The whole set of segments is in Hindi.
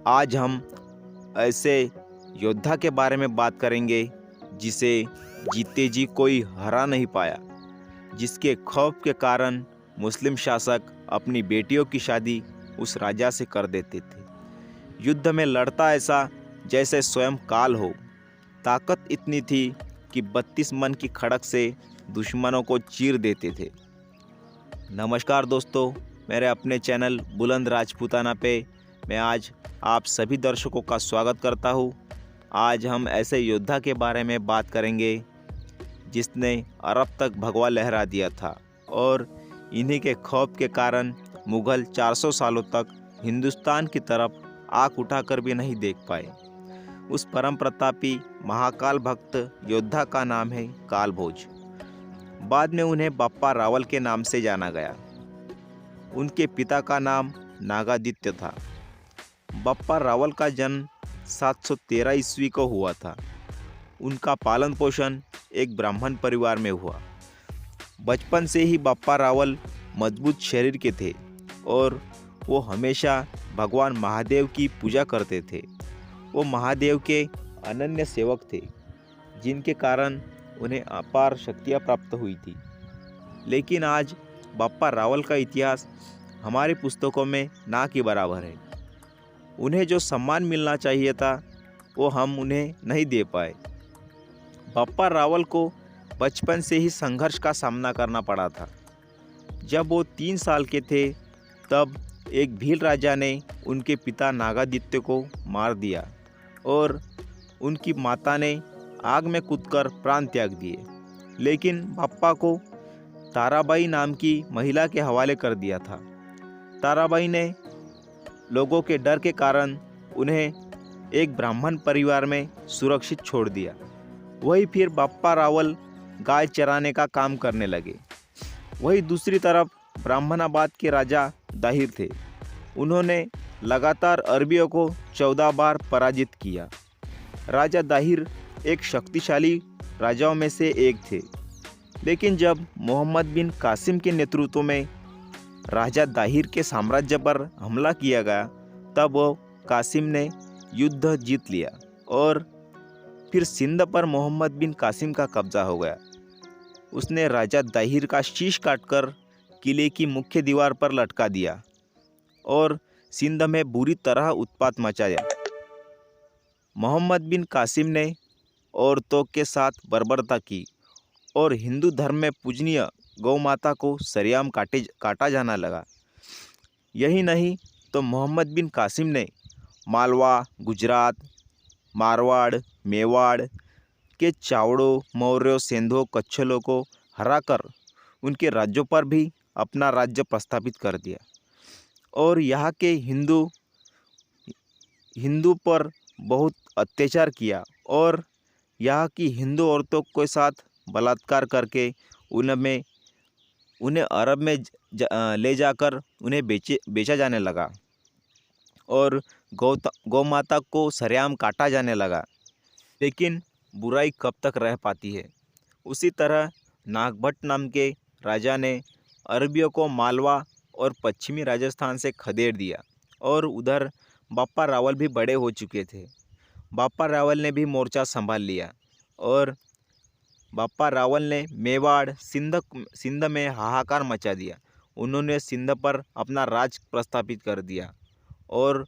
आज हम ऐसे योद्धा के बारे में बात करेंगे जिसे जीते जी कोई हरा नहीं पाया, जिसके खौफ के कारण मुस्लिम शासक अपनी बेटियों की शादी उस राजा से कर देते थे। युद्ध में लड़ता ऐसा जैसे स्वयं काल हो। ताकत इतनी थी कि 32 मन की खड़क से दुश्मनों को चीर देते थे। नमस्कार दोस्तों, मेरे अपने चैनल बुलंद राजपूताना पे मैं आज आप सभी दर्शकों का स्वागत करता हूँ। आज हम ऐसे योद्धा के बारे में बात करेंगे जिसने अरब तक भगवा लहरा दिया था और इन्हीं के खौफ के कारण मुग़ल 400 सालों तक हिंदुस्तान की तरफ आँख उठाकर भी नहीं देख पाए। उस परम प्रतापी महाकाल भक्त योद्धा का नाम है काल भोज। बाद में उन्हें बप्पा रावल के नाम से जाना गया। उनके पिता का नाम नागादित्य था। बप्पा रावल का जन्म 713 ईस्वी को हुआ था। उनका पालन पोषण एक ब्राह्मण परिवार में हुआ। बचपन से ही बप्पा रावल मजबूत शरीर के थे और वो हमेशा भगवान महादेव की पूजा करते थे। वो महादेव के अनन्य सेवक थे, जिनके कारण उन्हें अपार शक्तियाँ प्राप्त हुई थी। लेकिन आज बप्पा रावल का इतिहास हमारी पुस्तकों में ना के बराबर है। उन्हें जो सम्मान मिलना चाहिए था वो हम उन्हें नहीं दे पाए। बप्पा रावल को बचपन से ही संघर्ष का सामना करना पड़ा था। जब वो 3 साल के थे तब एक भील राजा ने उनके पिता नागादित्य को मार दिया और उनकी माता ने आग में कूदकर प्राण त्याग दिए। लेकिन बप्पा को ताराबाई नाम की महिला के हवाले कर दिया था। ताराबाई ने लोगों के डर के कारण उन्हें एक ब्राह्मण परिवार में सुरक्षित छोड़ दिया। वही फिर बप्पा रावल गाय चराने का काम करने लगे। वही दूसरी तरफ ब्राह्मणाबाद के राजा दाहिर थे। उन्होंने लगातार अरबियों को 14 बार पराजित किया। राजा दाहिर एक शक्तिशाली राजाओं में से एक थे। लेकिन जब मोहम्मद बिन कासिम के नेतृत्व में राजा दाहिर के साम्राज्य पर हमला किया गया, तब वो कासिम ने युद्ध जीत लिया और फिर सिंध पर मोहम्मद बिन कासिम का कब्जा हो गया। उसने राजा दाहिर का शीश काटकर किले की मुख्य दीवार पर लटका दिया और सिंध में बुरी तरह उत्पात मचाया। मोहम्मद बिन कासिम ने औरतों के साथ बर्बरता की और हिंदू धर्म में पूजनीय गौ माता को सरेआम काटा जाना लगा। यही नहीं तो मोहम्मद बिन कासिम ने मालवा, गुजरात, मारवाड़, मेवाड़ के चावड़ों, मौर्यों, सेंधों, कच्छलों को हराकर उनके राज्यों पर भी अपना राज्य प्रस्थापित कर दिया और यहाँ के हिंदू पर बहुत अत्याचार किया और यहाँ की हिंदू औरतों के साथ बलात्कार करके उन्हें अरब में ले जाकर उन्हें बेचा जाने लगा और गौ माता को सरेआम काटा जाने लगा। लेकिन बुराई कब तक रह पाती है। उसी तरह नागभट्ट नाम के राजा ने अरबियों को मालवा और पश्चिमी राजस्थान से खदेड़ दिया और उधर बप्पा रावल भी बड़े हो चुके थे। बप्पा रावल ने भी मोर्चा संभाल लिया और बप्पा रावल ने मेवाड़, सिंध में हाहाकार मचा दिया। उन्होंने सिंध पर अपना राज प्रस्थापित कर दिया और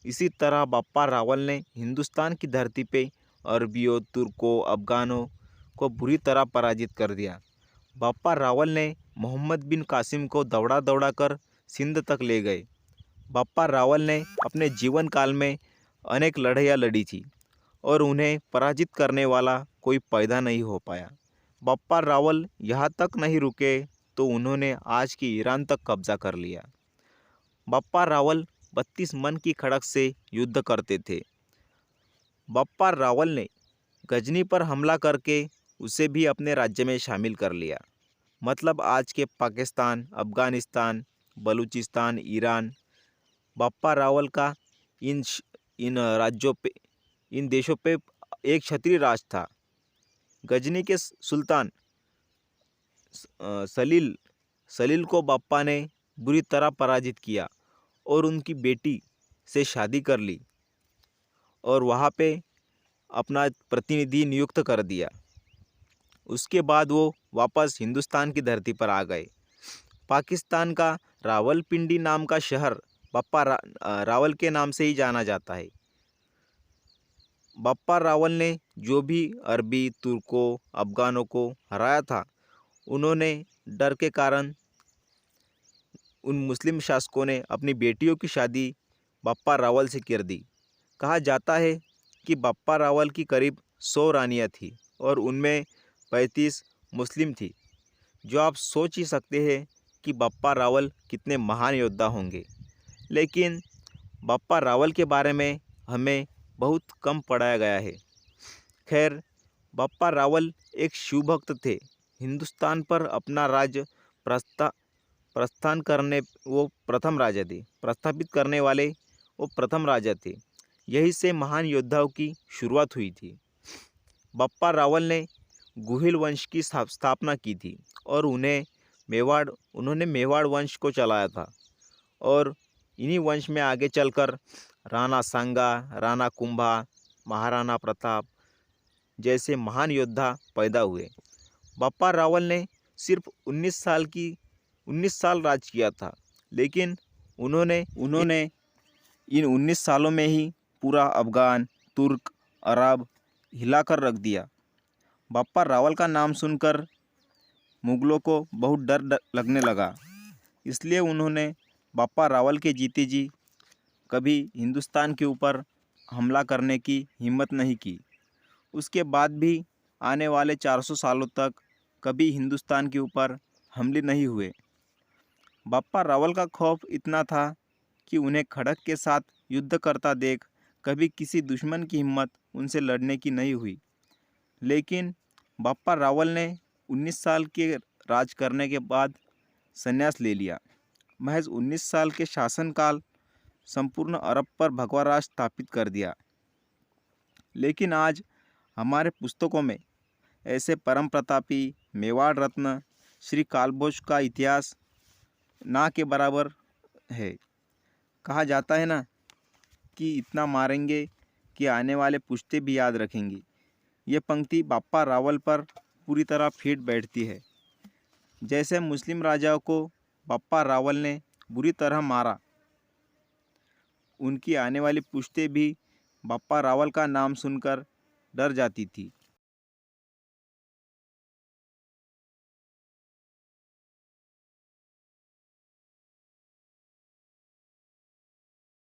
इसी तरह बप्पा रावल ने हिंदुस्तान की धरती पे अरबियों, तुर्कों, अफ़गानों को बुरी तरह पराजित कर दिया। बप्पा रावल ने मोहम्मद बिन कासिम को दौड़ा कर सिंध तक ले गए। बप्पा रावल ने अपने जीवन काल में अनेक लड़ाइयाँ लड़ी थी और उन्हें पराजित करने वाला कोई पैदा नहीं हो पाया। बप्पा रावल यहाँ तक नहीं रुके तो उन्होंने आज की ईरान तक कब्जा कर लिया। बप्पा रावल 32 मन की खड़क से युद्ध करते थे। बप्पा रावल ने गजनी पर हमला करके उसे भी अपने राज्य में शामिल कर लिया। मतलब आज के पाकिस्तान, अफ़गानिस्तान, बलूचिस्तान, ईरान। बप्पा रावल का इन राज्यों पे, इन देशों पे एक क्षत्रिय राज था। गजनी के सुल्तान सलील को बप्पा ने बुरी तरह पराजित किया और उनकी बेटी से शादी कर ली और वहाँ पे अपना प्रतिनिधि नियुक्त कर दिया। उसके बाद वो वापस हिंदुस्तान की धरती पर आ गए। पाकिस्तान का रावलपिंडी नाम का शहर रावल के नाम से ही जाना जाता है। बप्पा रावल ने जो भी अरबी, तुर्कों, अफ़गानों को हराया था, उन्होंने डर के कारण उन मुस्लिम शासकों ने अपनी बेटियों की शादी बप्पा रावल से कर दी। कहा जाता है कि बप्पा रावल की करीब 100 रानियाँ थीं और उनमें 35 मुस्लिम थी। जो आप सोच ही सकते हैं कि बप्पा रावल कितने महान योद्धा होंगे। लेकिन बप्पा रावल के बारे में हमें बहुत कम पढ़ाया गया है। खैर, बप्पा रावल एक शिव भक्त थे। हिंदुस्तान पर अपना राज्य प्रस्थान करने वो प्रथम राजा थे। प्रस्थापित करने वाले वो प्रथम राजा थे। यहीं से महान योद्धाओं की शुरुआत हुई थी। बप्पा रावल ने गुहिल वंश की स्थापना की थी और उन्होंने मेवाड़ वंश को चलाया था और इन्हीं वंश में आगे चलकर राणा सांगा, राणा कुंभा, महाराणा प्रताप जैसे महान योद्धा पैदा हुए। बप्पा रावल ने सिर्फ 19 साल राज किया था, लेकिन उन्होंने इन 19 सालों में ही पूरा अफ़गान, तुर्क, अरब हिलाकर रख दिया। बप्पा रावल का नाम सुनकर मुगलों को बहुत डर लगने लगा, इसलिए उन्होंने बप्पा रावल के जीते जी कभी हिंदुस्तान के ऊपर हमला करने की हिम्मत नहीं की। उसके बाद भी आने वाले 400 सालों तक कभी हिंदुस्तान के ऊपर हमले नहीं हुए। बप्पा रावल का खौफ इतना था कि उन्हें खड़क के साथ युद्ध करता देख कभी किसी दुश्मन की हिम्मत उनसे लड़ने की नहीं हुई। लेकिन बप्पा रावल ने 19 साल के राज करने के बाद संन्यास ले लिया। महज 19 साल के शासनकाल संपूर्ण अरब पर भगवा राज स्थापित कर दिया। लेकिन आज हमारे पुस्तकों में ऐसे परम प्रतापी मेवाड़ रत्न श्री कालभोज का इतिहास ना के बराबर है। कहा जाता है ना कि इतना मारेंगे कि आने वाले पुश्ते भी याद रखेंगी। ये पंक्ति बप्पा रावल पर पूरी तरह फिट बैठती है। जैसे मुस्लिम राजाओं को बप्पा रावल ने बुरी तरह मारा, उनकी आने वाली पुश्ते भी बप्पा रावल का नाम सुनकर डर जाती थी।